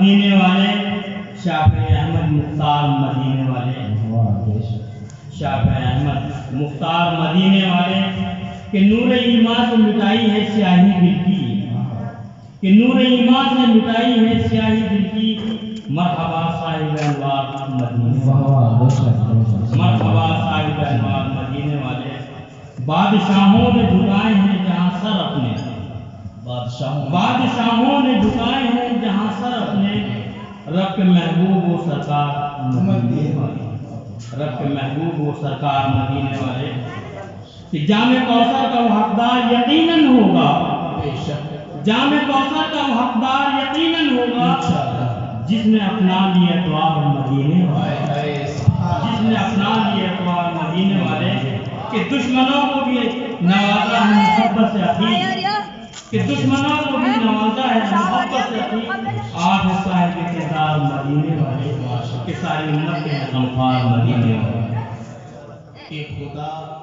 مدینے والے، شافعی احمد مختار مدینے والے، شافعی احمد مختار مدینے والے کہ نور ایمان سے مٹائی ہے سیاہی دل کی، کہ نور ایمان سے مٹائی ہے سیاہی دل کی، مرحبا صاحب انوار مدینے والے، مرحبا صاحب انوار مدینے والے۔ بادشاہوں نے جھکائے ہیں جہاں سر اپنے، بادشاہوں نے جھکائے ہیں جہاں سر اپنے، رب کے محبوب و سرکار مدینے والے، رب کے محبوب و سرکار مدینے والے۔ کہ جام کوثر کا وہ حقدار یقیناً ہوگا، جام کوثر کا وہ حقدار یقیناً ہوگا، جس نے اپنا لیے اطوار مدینے والے، جس نے اپنا لیے اطوار مدینے والے۔ کہ دشمنوں کو بھی نوازا ہے محبت سے عقیق، کہ دشمنوں کو بھی نوازا ہے محبت سے عقیق، آج صاحب کردار مدینے والے، کہ ساری امت کے غمخوار مدینے والے۔ کہ خدا